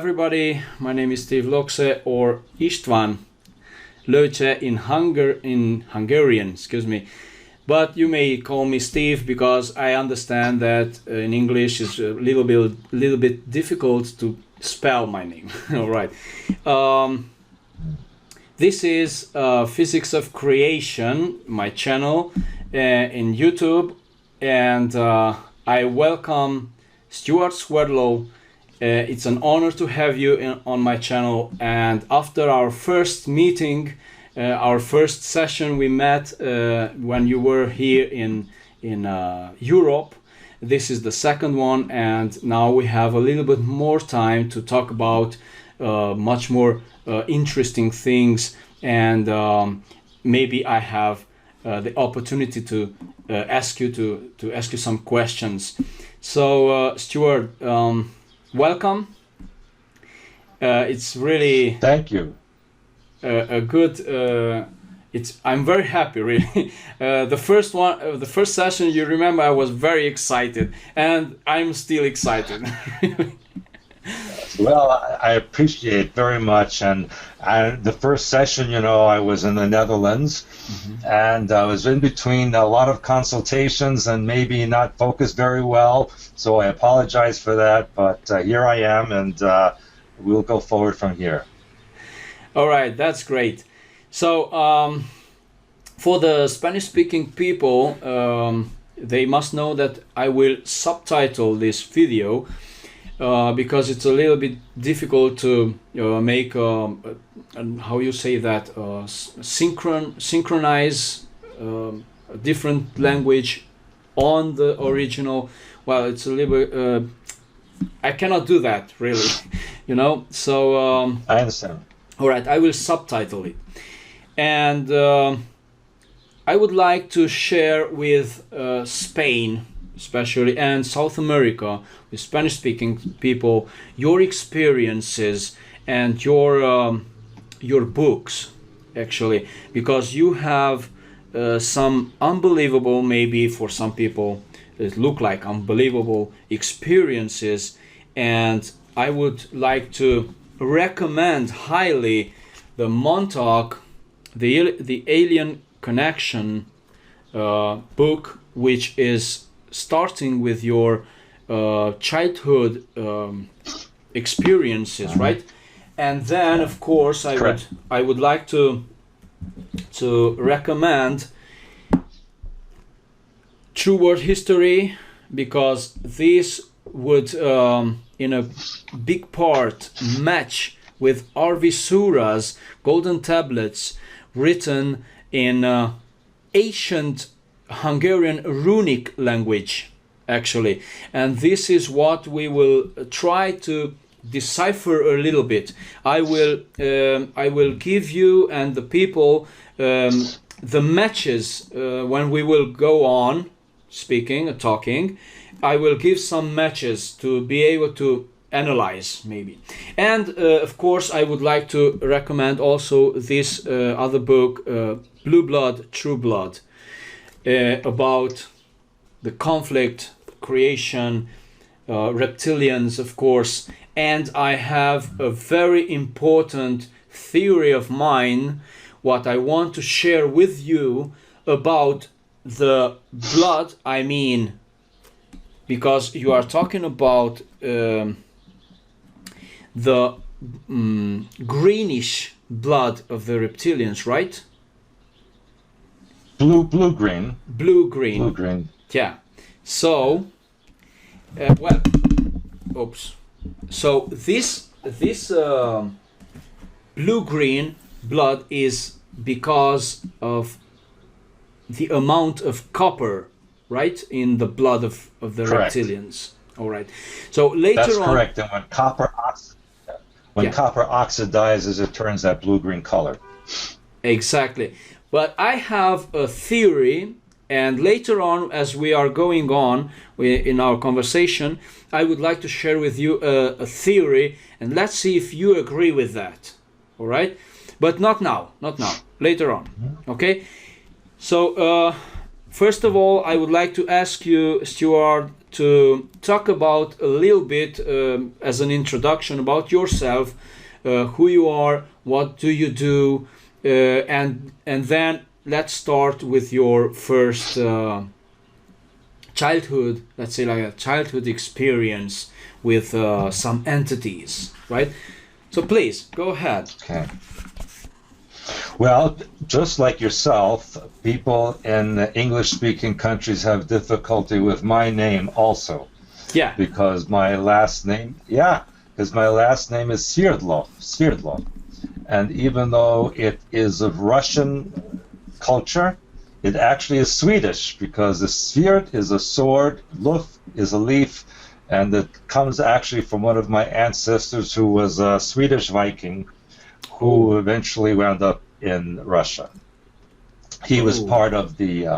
everybody, my name is Steve Locse, or István Locse in Hungarian, excuse me. But you may call me Steve because I understand that in English it's a little bit difficult to spell my name. All right. This is Physics of Creation, my channel in YouTube, and I welcome Stewart Swerdlow. It's an honor to have you on my channel. And after our first meeting, our first session we met when you were here in Europe. This is the second one, and now we have a little bit more time to talk about much more interesting things, and maybe I have the opportunity to ask you some questions. So Stewart, welcome. It's really thank you. A good. I'm very happy, really. The first session, you remember, I was very excited, and I'm still excited. Well, I appreciate it very much. And the first session, you know, I was in the Netherlands, and I was in between a lot of consultations and maybe not focused very well. So I apologize for that. But here I am, and we'll go forward from here. All right, that's great. So for the Spanish-speaking people, they must know that I will subtitle this video because it's a little bit difficult to make how you say that, synchronize a different language on the original. Well, it's a little bit I cannot do that, really. You know, so I understand. All right, I will subtitle it, and I would like to share with Spain, especially, and South America, with Spanish-speaking people, your experiences and your books, actually, because you have some unbelievable, maybe for some people it look like unbelievable experiences, and I would like to recommend highly the Montauk, the Alien Connection book, which is starting with your childhood experiences, right? And then, of course, I would like to recommend True World History, because this would in a big part match with Arvisuras, golden tablets written in ancient Hungarian runic language, actually. And this is what we will try to decipher a little bit. I will give you and the people the matches when we will go on speaking, talking. I will give some matches to be able to analyze, maybe. And of course, I would like to recommend also this other book, Blue Blood, True Blood, about the conflict, creation, reptilians, of course. And I have a very important theory of mine, what I want to share with you about the blood, I mean, because you are talking about the greenish blood of the reptilians, right? Blue-green. Blue-green. Blue-green. Yeah. So, well, oops. So this blue-green blood is because of the amount of copper, right, in the blood of the Correct. Reptilians. All right. So later That's on. correct. And when copper oxidizes, it turns that blue-green color. Exactly. But I have a theory, and later on, as we are going on in our conversation, I would like to share with you a theory, and let's see if you agree with that. All right? But not now. Later on. Okay? So first of all, I would like to ask you, Stewart, to talk about a little bit as an introduction about yourself, who you are, what do you do, and then let's start with your first childhood, let's say like a childhood experience with some entities, right? So please, go ahead. Okay. Well, just like yourself, people in English-speaking countries have difficulty with my name also. Yeah. Because my last name, is Swerdlow. And even though it is of Russian culture, it actually is Swedish, because the Sverd is a sword, Luf is a leaf, and it comes actually from one of my ancestors who was a Swedish Viking who eventually wound up in Russia. He was part of the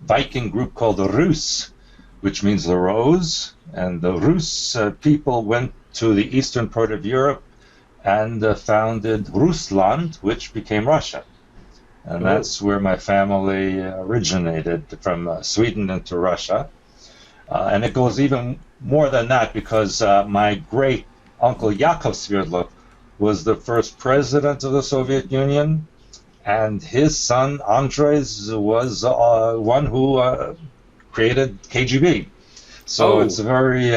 Viking group called the Rus, which means the rose, and the Rus people went to the eastern part of Europe and founded Rusland, which became Russia. And that's where my family originated, from Sweden into Russia. And it goes even more than that, because my great uncle Yakov Sverdlow was the first president of the Soviet Union, and his son Andres was one who created KGB. So it's a very,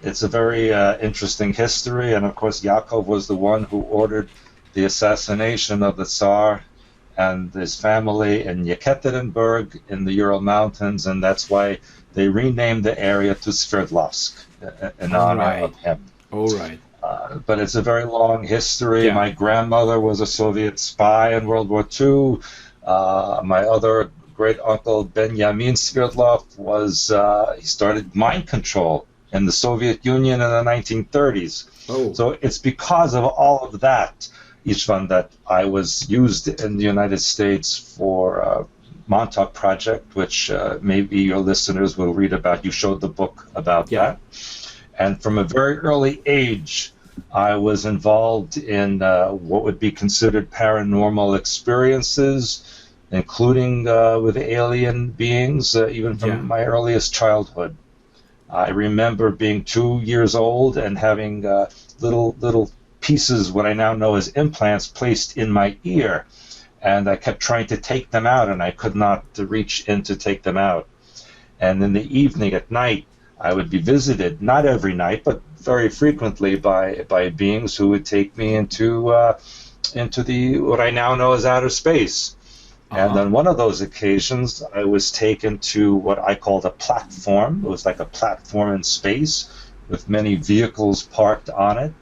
it's a very interesting history. And of course, Yakov was the one who ordered the assassination of the Tsar and his family in Yekaterinburg in the Ural Mountains, and that's why they renamed the area to Sverdlovsk in honor of him. All right. But it's a very long history. Yeah. My grandmother was a Soviet spy in World War II. My other great uncle Benjamin Sverdlov was he started mind control in the Soviet Union in the 1930s. So it's because of all of that, Istvan, that I was used in the United States for Montauk Project, which maybe your listeners will read about. You showed the book about that. And from a very early age, I was involved in what would be considered paranormal experiences, including with alien beings, even from my earliest childhood. I remember being 2 years old and having little pieces, what I now know as implants, placed in my ear. And I kept trying to take them out, and I could not reach in to take them out. And in the evening, at night, I would be visited, not every night, but very frequently by beings who would take me into the what I now know as outer space. And on one of those occasions, I was taken to what I called a platform. It was like a platform in space with many vehicles parked on it.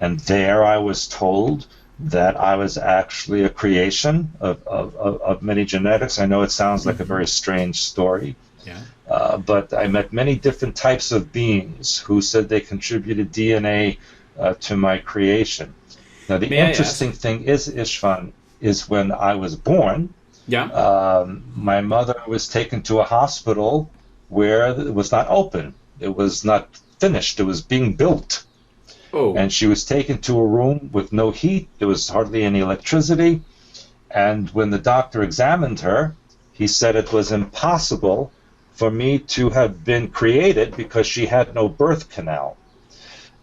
And there I was told that I was actually a creation of many genetics. I know it sounds like a very strange story. But I met many different types of beings who said they contributed DNA to my creation. Now, the interesting thing is, Istvan, is when I was born, my mother was taken to a hospital where it was not open. It was not finished. It was being built. And she was taken to a room with no heat. There was hardly any electricity. And when the doctor examined her, he said it was impossible for me to have been created because she had no birth canal,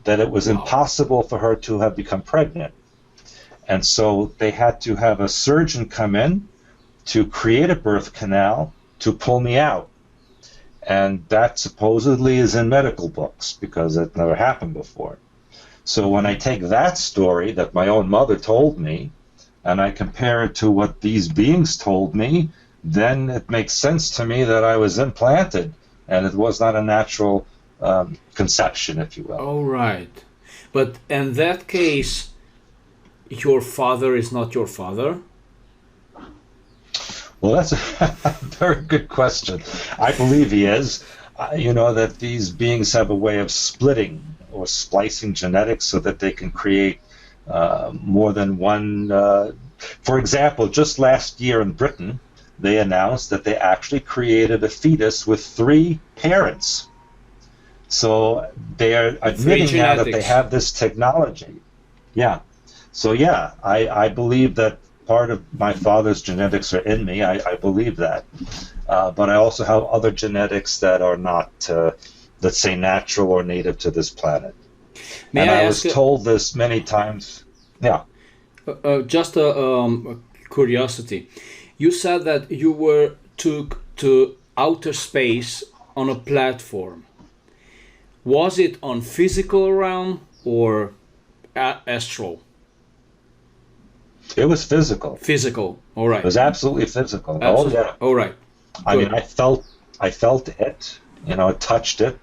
that it was impossible for her to have become pregnant. And so they had to have a surgeon come in to create a birth canal to pull me out. And that supposedly is in medical books because it never happened before. So when I take that story that my own mother told me, and I compare it to what these beings told me, then it makes sense to me that I was implanted, and it was not a natural conception, if you will. All right. But in that case, your father is not your father? Well, that's a very good question. I believe he is. You know, that these beings have a way of splitting or splicing genetics so that they can create more than one. For example, just last year in Britain, they announced that they actually created a fetus with 3 parents. So they are admitting now that they have this technology. So I believe that part of my father's genetics are in me. I believe that. But I also have other genetics that are not, let's say, natural or native to this planet. I was told this many times. Yeah. Just a curiosity. You said that you were took to outer space on a platform. Was it on physical realm or astral? It was physical. Physical. All right. It was absolutely physical. Absolutely. Oh yeah. All right. I mean, I felt it. You know, I touched it,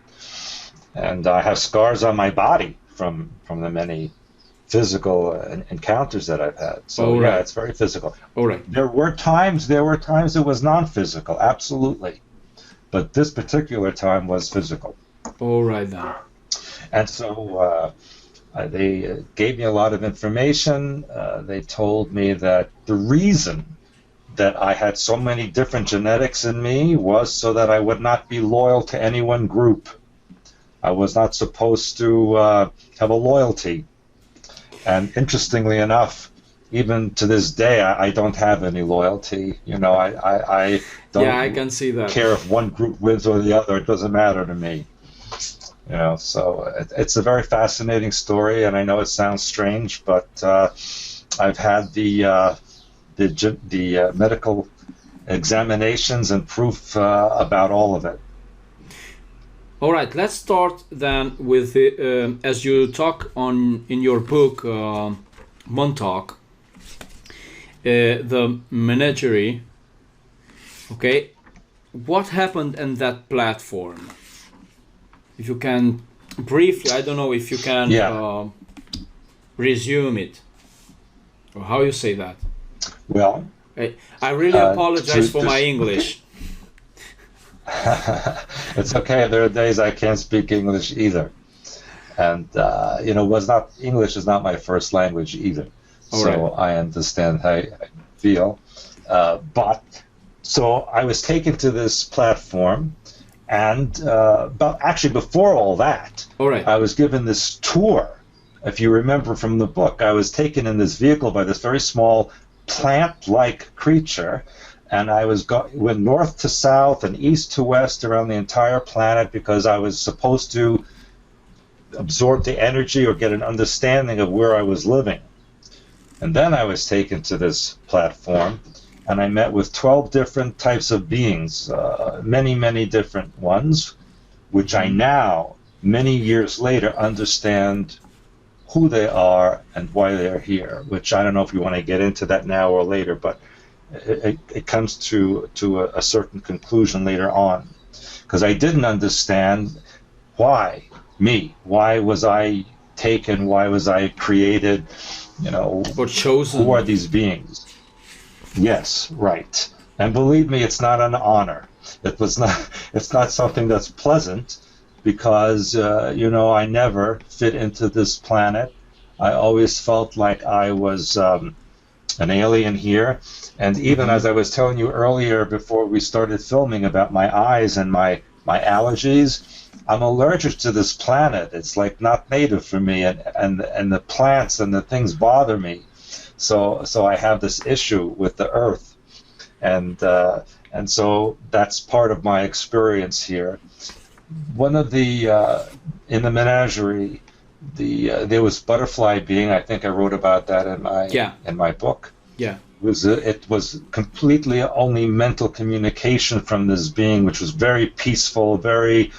and I have scars on my body from the many physical encounters that I've had. So yeah, it's very physical. All right. There were times it was non-physical, absolutely, but this particular time was physical. All right then. And so they gave me a lot of information. They told me that the reason that I had so many different genetics in me was so that I would not be loyal to any one group. I was not supposed to have a loyalty. And interestingly enough, even to this day, I don't have any loyalty. You know, I don't I can see that. care if one group wins or the other. It doesn't matter to me. You know, so it's a very fascinating story, and I know it sounds strange, but I've had the medical examinations and proof about all of it. All right, let's start then with the, as you talk in your book, Montauk, the menagerie. Okay, what happened in that platform? If you can briefly, I don't know if you can resume it, or how you say that. Well, I really apologize for my English. It's okay. There are days I can't speak English either, and you know, English is not my first language either. So I understand how I feel. But so I was taken to this platform, and actually before all that, I was given this tour. If you remember from the book, I was taken in this vehicle by this very small plant-like creature. And I went north to south and east to west around the entire planet because I was supposed to absorb the energy or get an understanding of where I was living. And then I was taken to this platform, and I met with 12 different types of beings, many, many different ones, which I now, many years later, understand who they are and why they're here, which I don't know if you want to get into that now or later, but it comes to a certain conclusion later on, because I didn't understand why was I taken, why was I created, you know, or chosen. Who are these beings? Yes, right. And believe me, it's not an honor. It's not something that's pleasant, because you know, I never fit into this planet. I always felt like I was an alien here. And even as I was telling you earlier before we started filming about my eyes and my allergies, I'm allergic to this planet. It's like not native for me, and the plants and the things bother me. So I have this issue with the earth, and so that's part of my experience here. One of the in the menagerie, there was butterfly being. I think I wrote about that in my book. Yeah. It was completely only mental communication from this being, which was very peaceful, very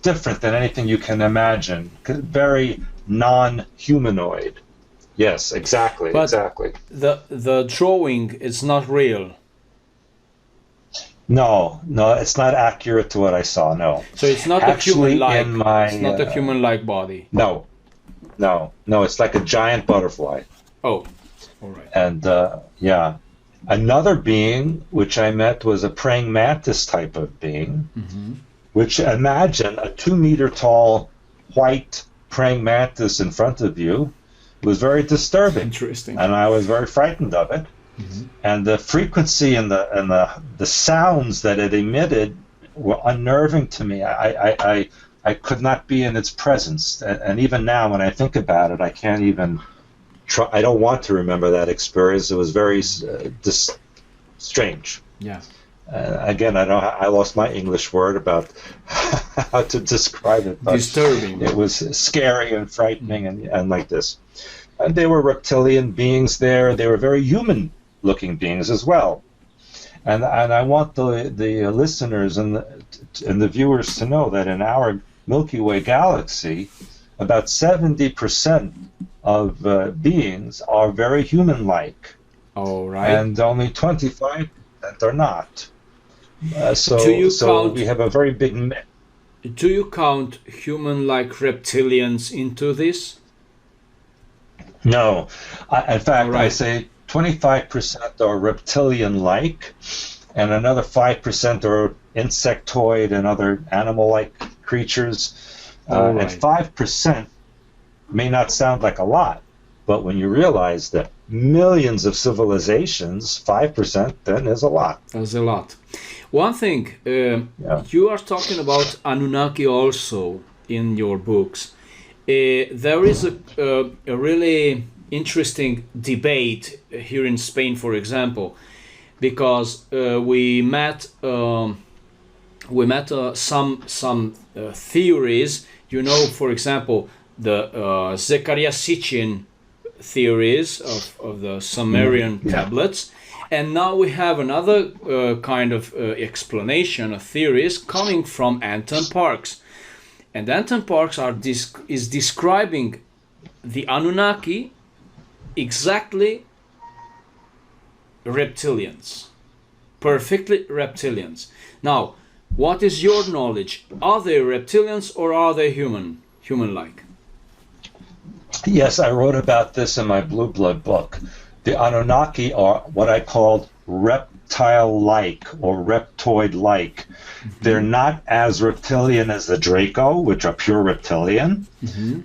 different than anything you can imagine, very non-humanoid. Yes, exactly, but exactly. The drawing is not real. No, it's not accurate to what I saw. No. So it's not actually a human-like. It's not a human-like body. No. It's like a giant butterfly. Oh. All right. And another being which I met was a praying mantis type of being, which, imagine a 2-meter tall white praying mantis in front of you. Was very disturbing. Interesting. And I was very frightened of it. And the frequency and the sounds that it emitted were unnerving to me. I could not be in its presence, and even now when I think about it, I can't even I don't want to remember that experience. It was very strange. Yeah. Again, I lost my English word about how to describe it. But disturbing. It was scary and frightening and like this. And they were reptilian beings there. They were very human-looking beings as well. And I want the listeners and the viewers to know that in our Milky Way galaxy, about 70% of beings are very human-like. All right. And only 25% are not. So we have a very big mix. Do you count human-like reptilians into this? No. In fact, right. I say 25% are reptilian-like, and another 5% are insectoid and other animal-like creatures. Right. And 5% may not sound like a lot, but when you realize that millions of civilizations, 5% then is a lot. That's a lot. One thing, you are talking about Anunnaki also in your books. There is a really interesting debate here in Spain, for example, because we met some theories. You know, for example, the Zecharia Sitchin theories of the Sumerian tablets, and now we have another kind of explanation of theories coming from Anton Parks. And Anton Parks is describing the Anunnaki exactly reptilians, perfectly reptilians. Now, what is your knowledge? Are they reptilians or are they human-like? Yes, I wrote about this in my Blue Blood book. The Anunnaki are what I called reptile-like or reptoid-like. Mm-hmm. They're not as reptilian as the Draco, which are pure reptilian,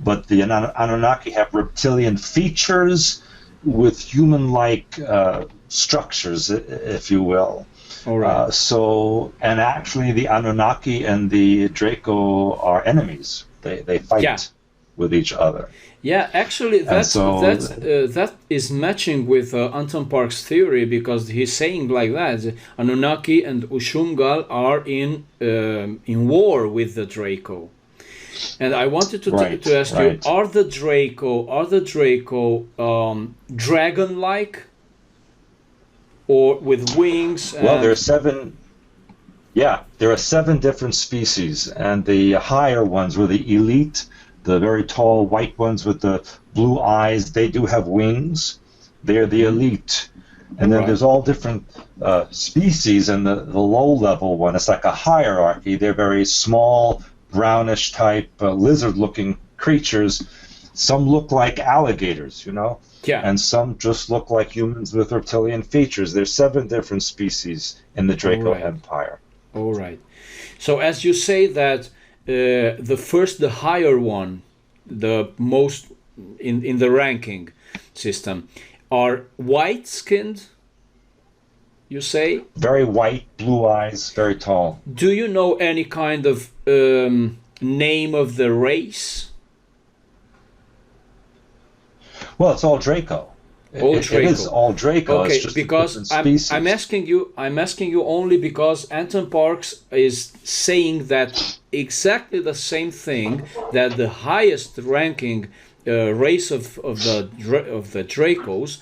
but the Anunnaki have reptilian features with human-like structures, if you will. All right. And actually the Anunnaki and the Draco are enemies. They fight with each other. Yeah, actually, that is matching with Anton Parks' theory, because he's saying like that: Anunnaki and Ushumgal are in war with the Draco. And I wanted to ask you: Are the Draco dragon-like, or with wings? Well, there are 7. Yeah, there are 7 different species, and the higher ones were the elite. The very tall white ones with the blue eyes, they do have wings. They're the elite. And then there's all different species, and the low-level one, it's like a hierarchy. They're very small, brownish type, lizard-looking creatures. Some look like alligators, you know? Yeah. And some just look like humans with reptilian features. There's 7 different species in the Draco Empire. All right. So as you say that the higher one, the most in the ranking system, are white-skinned, you say? Very white, blue eyes, very tall. Do you know any kind of name of the race? Well, it's all Draco. It is all Draco. Okay, it's just because I'm asking you only because Anton Parks is saying that exactly the same thing, that the highest ranking race of the Dracos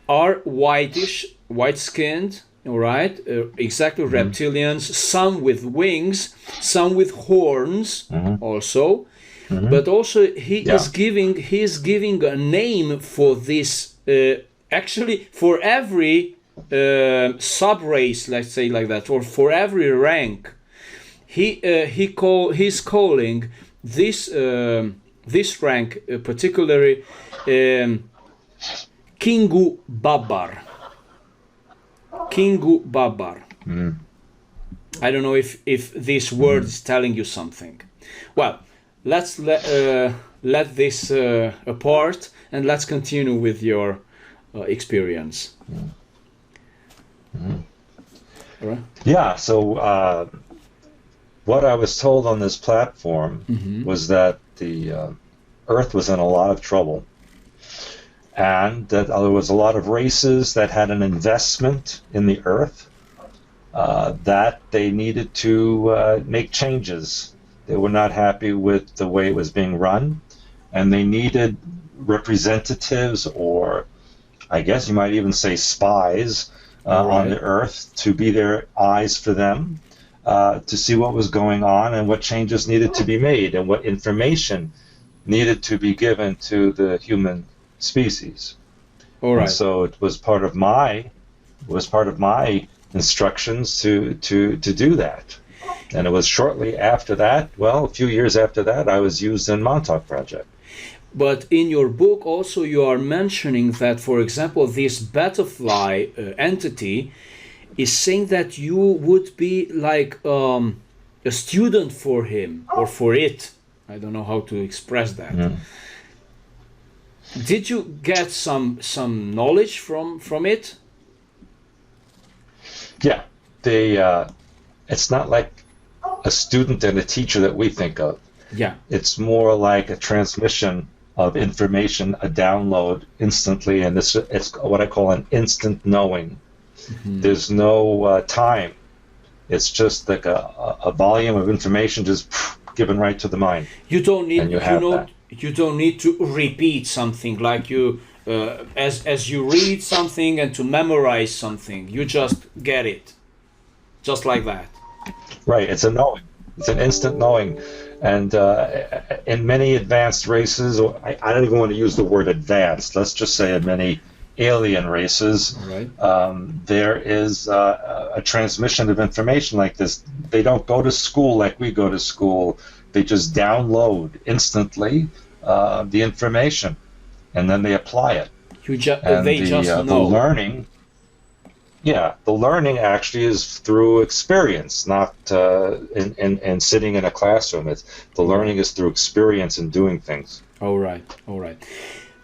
are white-skinned, all right, exactly reptilians. Some with wings, some with horns, also. But also he is giving a name for this. Actually, for every sub-race, let's say like that, or for every rank, he's calling this rank particularly Kingu Babar. Kingu Babar. I don't know if this word is telling you something. Well, let's let this apart, and let's continue with your experience. All right. Yeah, so what I was told on this platform was that the Earth was in a lot of trouble, and that there was a lot of races that had an investment in the earth, that they needed to make changes. They were not happy with the way it was being run, and they needed representatives, or I guess you might even say spies, on the earth to be their eyes for them, to see what was going on and what changes needed to be made and what information needed to be given to the human species. All right. And so it was part of my instructions to do that. And it was shortly after that, well, a few years after that, I was used in Montauk Project. But in your book also you are mentioning that, for example, this butterfly entity is saying that you would be like a student for him or for it. I don't know how to express that. Mm. Did you get some knowledge from it? Yeah, it's not like a student and a teacher that we think of. Yeah, it's more like a transmission of information, a download instantly, and it's what I call an instant knowing. Mm-hmm. There's no time. It's just like a volume of information just given right to the mind. You don't need you don't need to repeat something like you as you read something and to memorize something. You just get it, just like that. Right. It's a knowing. It's an instant knowing. And in many advanced races, I don't even want to use the word advanced, let's just say in many alien races, right. There is a transmission of information like this. They don't go to school like we go to school. They just download instantly the information, and then they apply it. They just know. The learning. Yeah, the learning actually is through experience, not in sitting in a classroom. The learning is through experience and doing things. All right.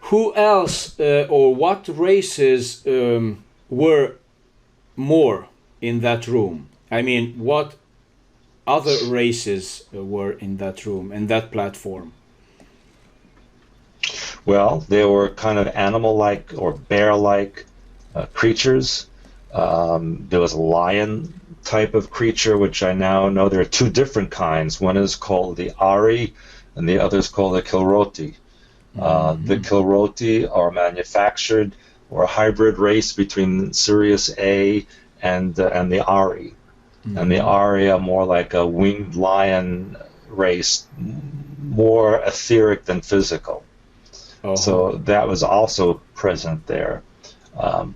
Who else or what races were more in that room? I mean, what other races were in that room, in that platform? Well, they were kind of animal-like or bear-like creatures. There was a lion type of creature, which I now know there are two different kinds. One is called the Ari, and the other is called the Kilroti. Mm-hmm. The Kilroti are manufactured, or a hybrid race between Sirius A and the Ari. Mm-hmm. And the Ari are more like a winged lion race, more etheric than physical. Uh-huh. So that was also present there.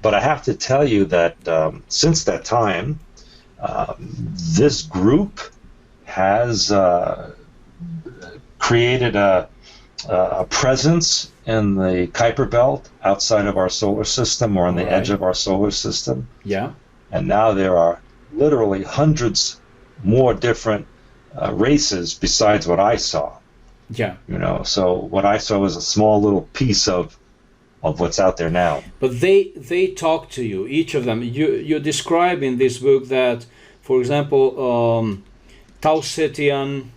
But I have to tell you that since that time, this group has created a presence in the Kuiper Belt outside of our solar system, or on the edge of our solar system. Yeah. And now there are literally hundreds more different races besides what I saw. Yeah. So what I saw was a small little piece of what's out there now. But they talk to you, each of them. You describe in this book that, for example, Tau Cetian,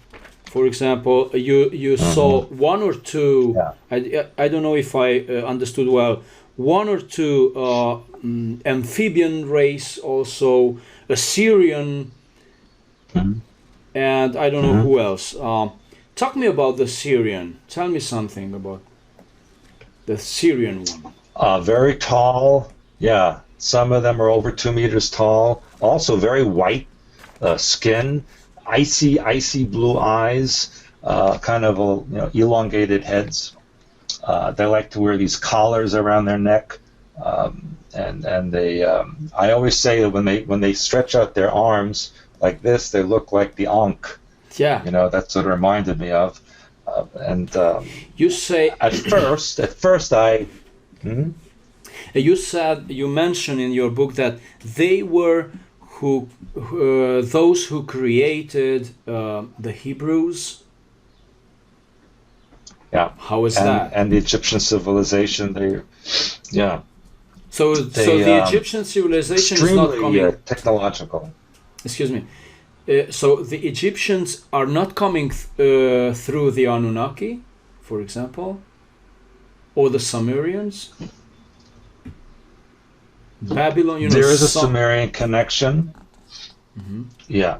for example, you saw one or two. Yeah. I don't know if I understood well. One or two amphibian race, also a Syrian, and I don't know who else. Talk me about the Syrian. Tell me something about the Syrian one. Very tall. Yeah, some of them are over 2 meters tall. Also very white skin, icy blue eyes, kind of elongated heads. They like to wear these collars around their neck, and they. I always say that when they stretch out their arms like this, they look like the Ankh. Yeah. That's what it reminded me of. You say at first I. You mentioned in your book that they were those who created the Hebrews. Yeah. How is that? And the Egyptian civilization. So the Egyptian civilization is not coming technological. Excuse me. So the Egyptians are not coming through the Anunnaki, for example? or the Sumerians? Babylon, there is a Sumerian connection. Mm-hmm. Yeah.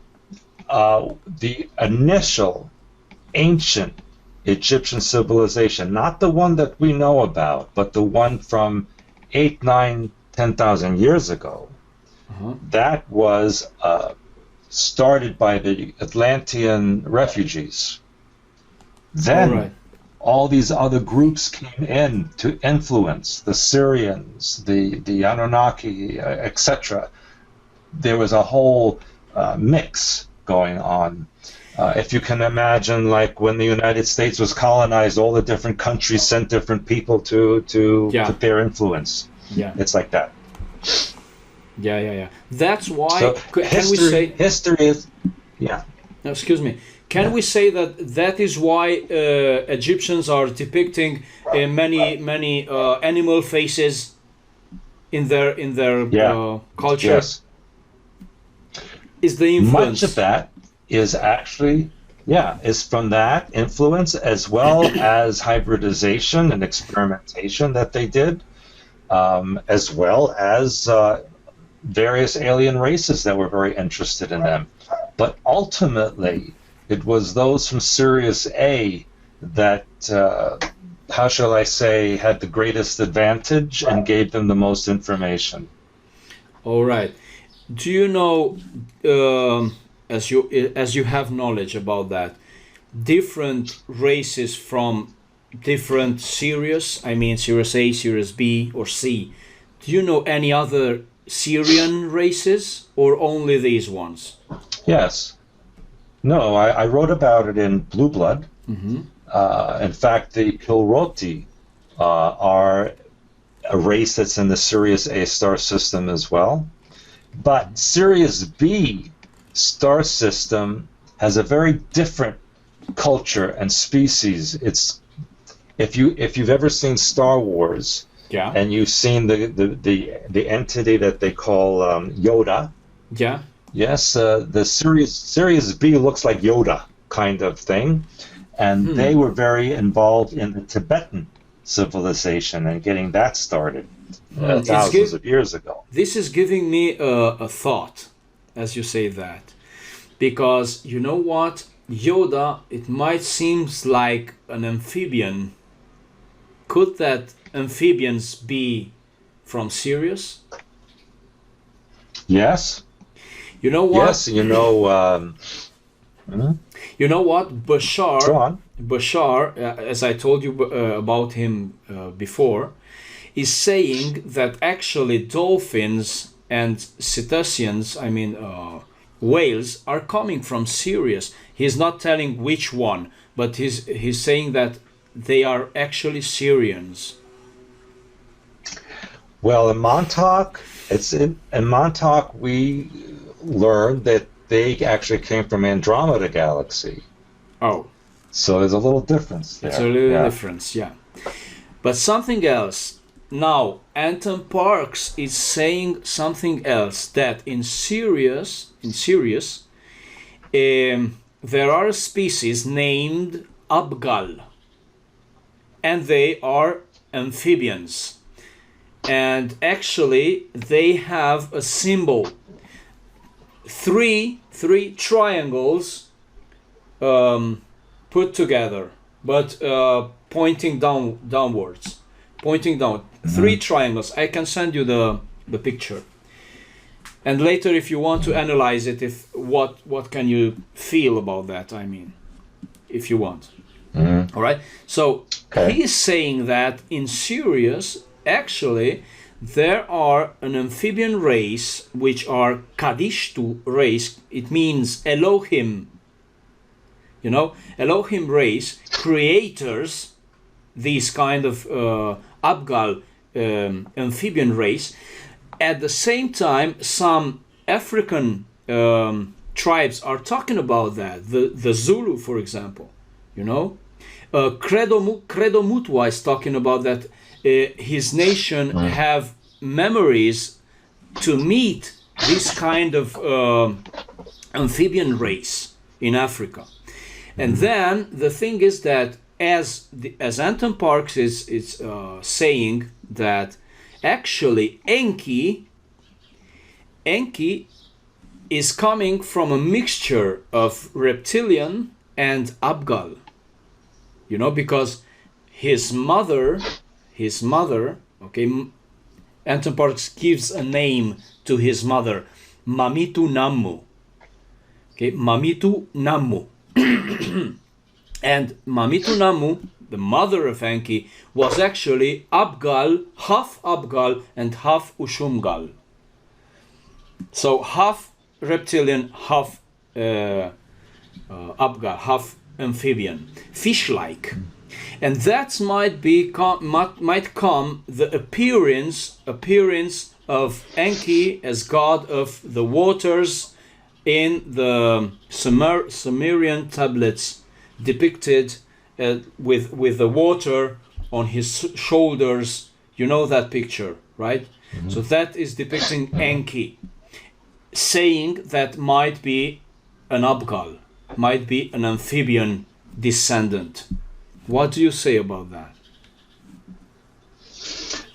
The initial ancient Egyptian civilization, not the one that we know about, but the one from 8, 9, 10,000 years ago, that was started by the Atlantean refugees. Then all these other groups came in to influence the Syrians, the Anunnaki, etc. There was a whole mix going on. If you can imagine, like when the United States was colonized, all the different countries sent different people to put their influence. Yeah, it's like that. Yeah. That's why. So can we say history is? Yeah. No, excuse me. Can we say that is why Egyptians are depicting many animal faces in their culture? Yes. Is the influence? Much of that is actually, is from that influence, as well as hybridization and experimentation that they did, as well as various alien races that were very interested in them. But ultimately, it was those from Sirius A that, how shall I say, had the greatest advantage and gave them the most information. All right. Do you know, as you have knowledge about that, different races from different Sirius? I mean, Sirius A, Sirius B, or C. Do you know any other Syrian races, or only these ones? Yes. No, I wrote about it in Blue Blood. Mm-hmm. In fact, the Kilroti are a race that's in the Sirius A star system as well. But Sirius B star system has a very different culture and species. It's if you've ever seen Star Wars, and you've seen the entity that they call Yoda. Yeah. Yes, the Sirius B looks like Yoda kind of thing, and they were very involved in the Tibetan civilization and getting that started thousands of years ago. This is giving me a thought, as you say that, because you know what, Yoda, it might seem like an amphibian. Could that amphibians be from Sirius? Yes. You know what? Yes, you know. You know what, Bashar, as I told you about him before, is saying that actually dolphins and cetaceans, I mean whales, are coming from Sirius. He's not telling which one, but he's saying that they are actually Syrians. Well, in Montauk, we learned that they actually came from Andromeda Galaxy. Oh. So there's a little difference there. It's a little difference, yeah. But something else. Now, Anton Parks is saying something else, that in Sirius, there are a species named Abgal, and they are amphibians. And actually, they have a symbol. Three triangles put together, but pointing downwards. Pointing down. Three triangles. I can send you the picture. And later, if you want to analyze it, what can you feel about that? I mean, if you want. All right. So he is saying that in Sirius, actually, there are an amphibian race which are Kadishtu race. It means Elohim. You know, Elohim race, creators, these kind of Abgal amphibian race. At the same time, some African tribes are talking about that. The Zulu, for example, you know. Credo Mutwa is talking about that. His nation have memories to meet this kind of amphibian race in Africa. And then the thing is that as Anton Parks is saying that actually Enki is coming from a mixture of reptilian and Abgal, because his mother, okay, Anton Parks gives a name to his mother, Mamitu Nammu. Okay, Mamitu Nammu. And Mamitu Nammu, the mother of Enki, was actually Abgal, half Abgal and half Ushumgal. So half reptilian, half Abgal, half amphibian, fish-like. And that might come the appearance of Enki as god of the waters in the Sumerian tablets depicted with the water on his shoulders. You know that picture, right? Mm-hmm. So that is depicting Enki, saying that might be an Abgal, might be an amphibian descendant. What do you say about that?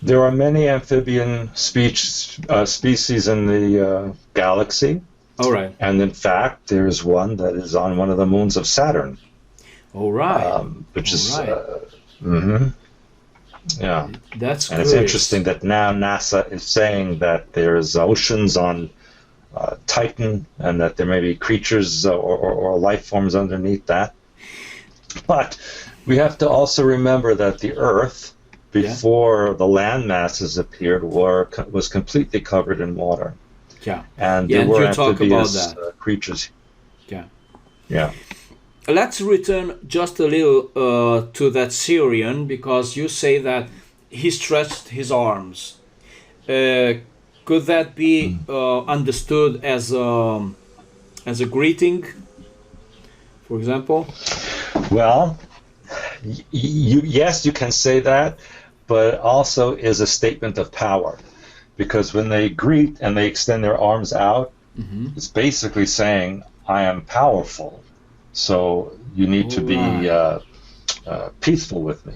There are many amphibian species in the galaxy. All right. And in fact, there's one that is on one of the moons of Saturn. All right. Which All is, right. Yeah. That's and it's interesting that now NASA is saying that there's oceans on Titan, and that there may be creatures or life forms underneath that. But we have to also remember that the Earth, before the land masses appeared, was completely covered in water. Yeah. And there were amphibious creatures. Yeah. Yeah. Let's return just a little to that Syrian, because you say that he stretched his arms. Could that be understood as a greeting, for example? Well, yes, you can say that, but also is a statement of power, because when they greet and they extend their arms out, it's basically saying, I am powerful, so you need to be peaceful with me.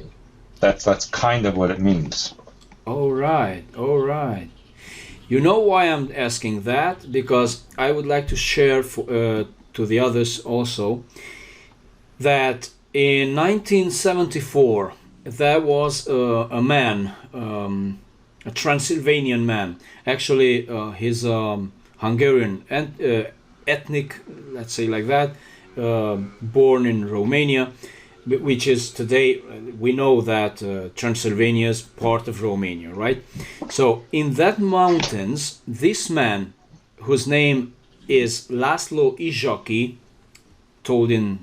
That's kind of what it means. All right. You know why I'm asking that? Because I would like to share to the others also that in 1974 there was a man, a Transylvanian man. Actually, he's Hungarian and ethnic, let's say like that, born in Romania, which is today, we know that Transylvania is part of Romania, right? So in that mountains, this man, whose name is Laszlo Izsaki, told in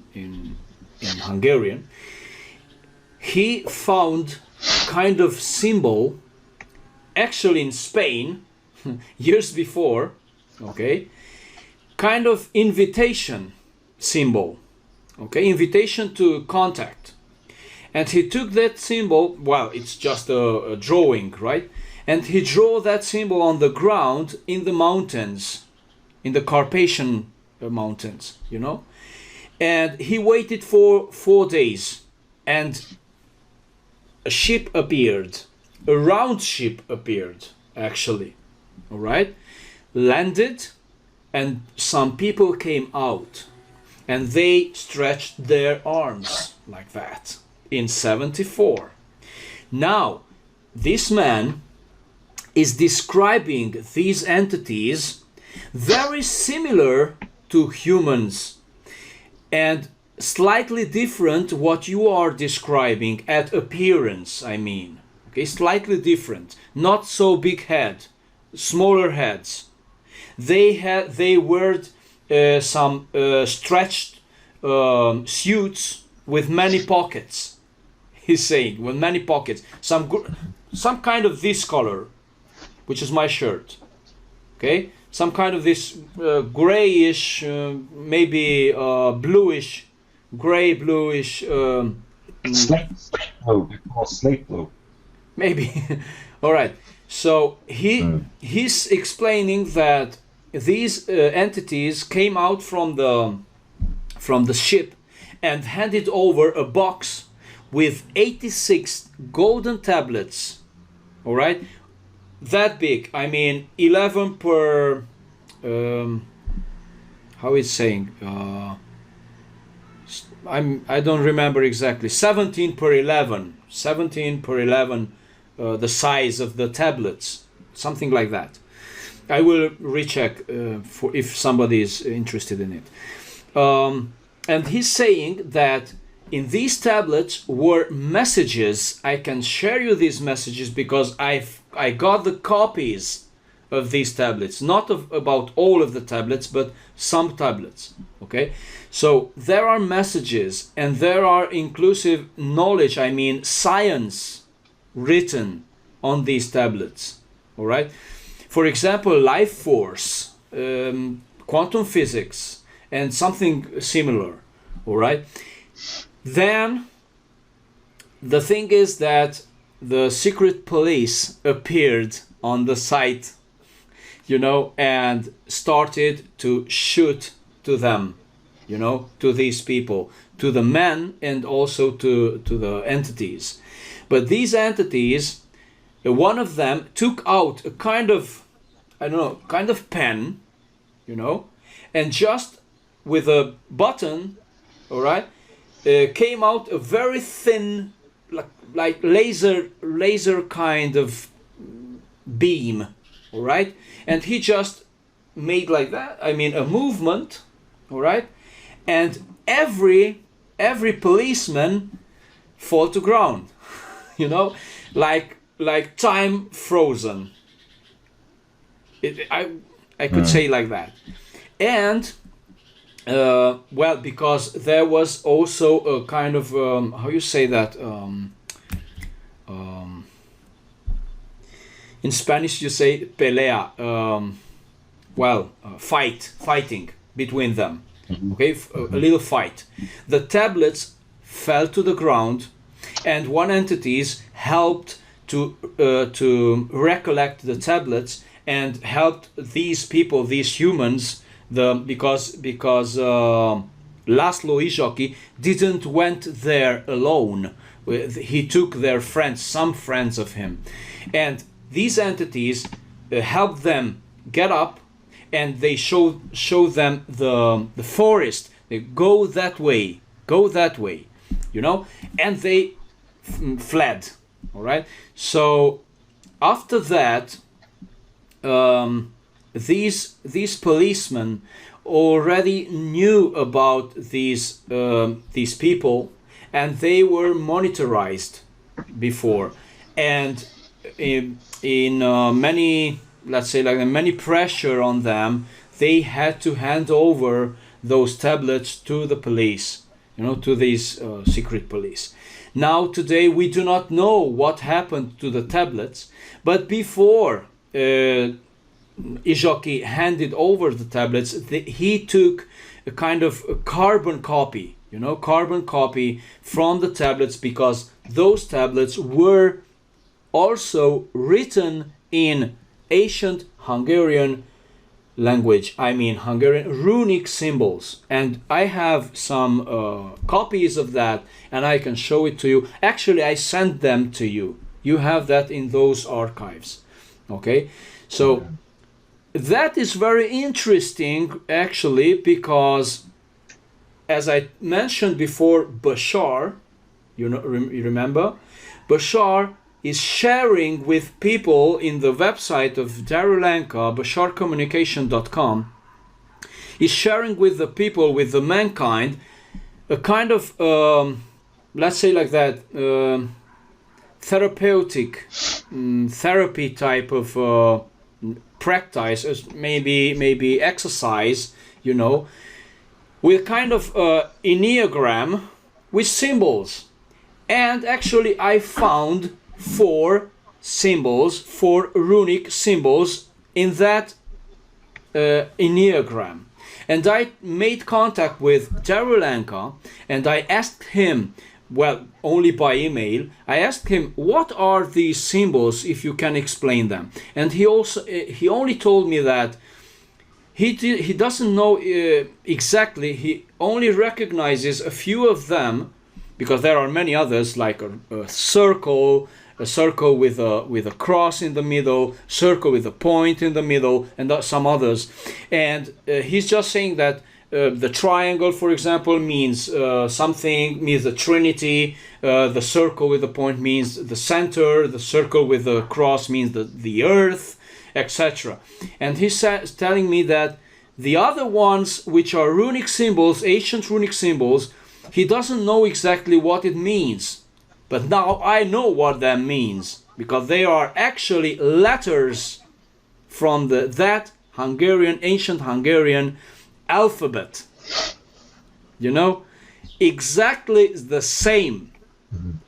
Hungarian, he found kind of symbol, actually in Spain, years before, okay, kind of invitation symbol, okay, invitation to contact. And he took that symbol, well, it's just a drawing, right? And he drew that symbol on the ground in the mountains, in the Carpathian mountains, And he waited for 4 days, and a ship appeared, a round ship appeared, actually, all right? Landed, and some people came out, and they stretched their arms like that in 74. Now, this man is describing these entities very similar to humans, and slightly different what you are describing at appearance, I mean. Okay, slightly different. Not so big head, smaller heads. They wore some stretched suits with many pockets. He's saying with many pockets. Some kind of this color, which is my shirt. Okay, some kind of this grayish, maybe bluish, gray bluish. Slate blue. We call slate blue. Maybe. All right. So he's explaining that these entities came out from the ship and handed over a box with 86 golden tablets. All right, that big. I mean, 11 per. How is saying? I don't remember exactly. 17 per 11. 17 per 11. The size of the tablets, something like that. I will recheck for if somebody is interested in it. And he's saying that in these tablets were messages. I can share you these messages because I got the copies of these tablets, not about all of the tablets, but some tablets. Okay, so there are messages and there are inclusive knowledge. I mean science written on these tablets. All right. For example, life force, quantum physics, and something similar. All right. Then the thing is that the secret police appeared on the site, you know, and started to shoot to them, you know, to these people, to the men and also to the entities. But these entities, one of them took out a kind of, I don't know, kind of pen, you know, and just with a button, all right, came out a very thin, like laser kind of beam, all right, and he just made like that. I mean, a movement, all right, and every policeman fall to ground, you know, like time frozen. I could say like that. And well, because there was also a kind of how you say that, in Spanish you say pelea, fighting between them. Okay, a little fight. The tablets fell to the ground, and one entities helped to recollect the tablets and helped these people, these humans, because Laszlo Izsaki didn't went there alone. He took their friends, some friends of him, and these entities helped them get up, and they show them the forest. They go that way, you know, and they fled. All right. So after that, these policemen already knew about these people, and they were monitorized before, and in many, let's say, like many pressure on them, they had to hand over those tablets to the police, you know, to these secret police. Now today we do not know what happened to the tablets, but before Izsaki handed over the tablets, he took a kind of a carbon copy, you know, from the tablets, because those tablets were also written in ancient Hungarian language. I mean Hungarian runic symbols, and I have some copies of that, and I can show it to you. Actually, I sent them to you. You have that in those archives. Okay, so that is very interesting, actually, because as I mentioned before, Bashar, you remember, Bashar is sharing with people in the website of Darulanka, basharcommunication.com, is sharing with the people, with the mankind, a kind of, let's say like that, therapeutic, therapy type of practice, maybe exercise, you know, with kind of enneagram with symbols. And actually I found 4 runic symbols in that enneagram, and I made contact with Darulanka, and I asked him, well, only by email, I asked him, what are these symbols, if you can explain them. And he only told me that he doesn't know exactly, he only recognizes a few of them, because there are many others, like a circle with a cross in the middle, circle with a point in the middle, and some others. And he's just saying that the triangle, for example, means something, means the Trinity. The circle with the point means the center. The circle with the cross means the earth, etc. And he's telling me that the other ones, which are runic symbols, ancient runic symbols, he doesn't know exactly what it means. But now I know what that means, because they are actually letters from that Hungarian, ancient Hungarian alphabet. You know, exactly the same.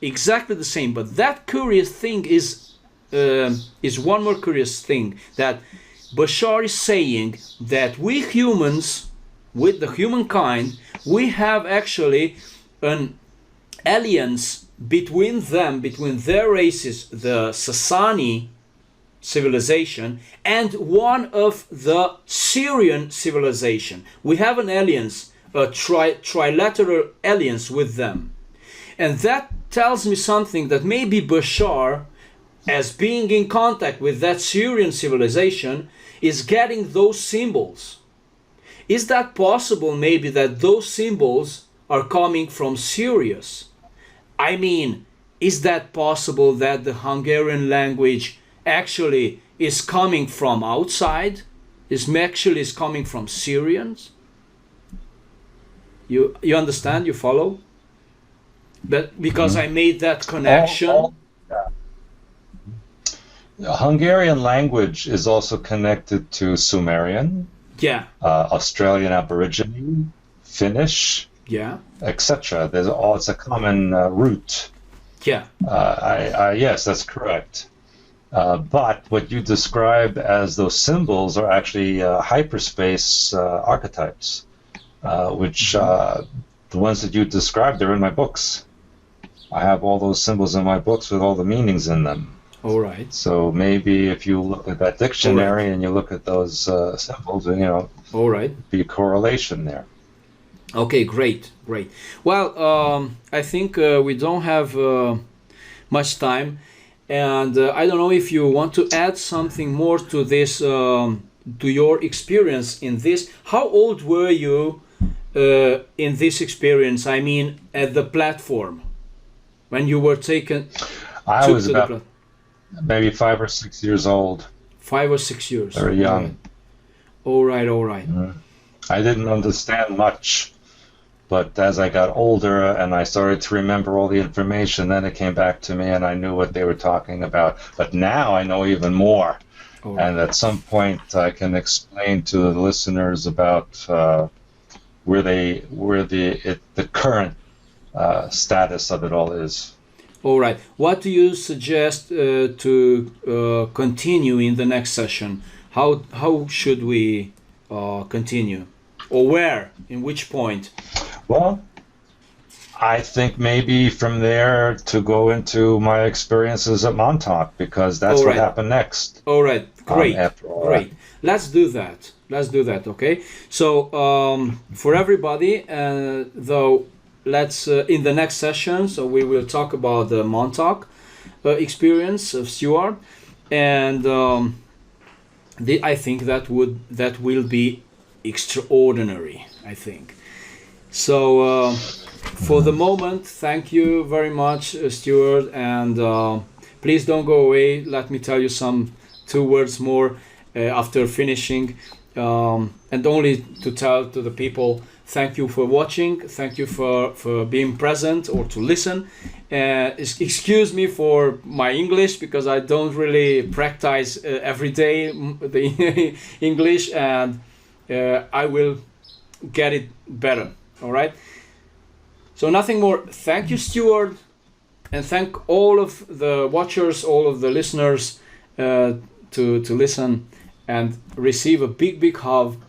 Exactly the same. But that curious thing is one more curious thing, that Bashar is saying that we humans, with the humankind, we have actually an alliance between them, between their races, the Sasani civilization and one of the Syrian civilization. We have an alliance, a trilateral alliance with them. And that tells me something, that maybe Bashar, as being in contact with that Syrian civilization, is getting those symbols. Is that possible, maybe, that those symbols are coming from Sirius? I mean, is that possible that the Hungarian language actually is coming from outside? Is coming from Syrians? You understand? You follow? But because I made that connection. The Hungarian language is also connected to Sumerian, Australian Aborigine, Finnish, etc. It's a common root. Yes, that's correct. But what you describe as those symbols are actually hyperspace archetypes, which the ones that you described are in my books. I have all those symbols in my books with all the meanings in them. All right. So maybe if you look at that dictionary and you look at those symbols, all right, be a correlation there. Okay, great. Well, I think we don't have much time, and I don't know if you want to add something more to this, to your experience in this. How old were you in this experience? I mean, at the platform, when you were taken. I was about maybe 5 or 6 years old. 5 or 6 years. Very young. All right. I didn't understand much, but as I got older and I started to remember all the information, then it came back to me and I knew what they were talking about. But now I know even more. Right. And at some point I can explain to the listeners about where the current status of it all is. All right. What do you suggest to continue in the next session? How should we continue? Or where? In which point? Well, I think maybe from there to go into my experiences at Montauk, because that's what happened next. All right. Great. Great. Let's do that. Okay. So for everybody, though. Let's in the next session, so we will talk about the Montauk experience of Stewart, and I think that will be extraordinary. I think so. For the moment, thank you very much, Stewart, and please don't go away. Let me tell you two words more after finishing, and only to tell to the people. Thank you for watching. Thank you for being present or to listen. Excuse me for my English, because I don't really practice every day the English, and I will get it better. All right. So nothing more. Thank you, Stewart, and thank all of the watchers, all of the listeners to listen and receive a big hug.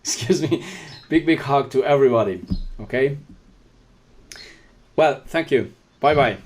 Excuse me. Big hug to everybody. Okay. Well, thank you. Bye.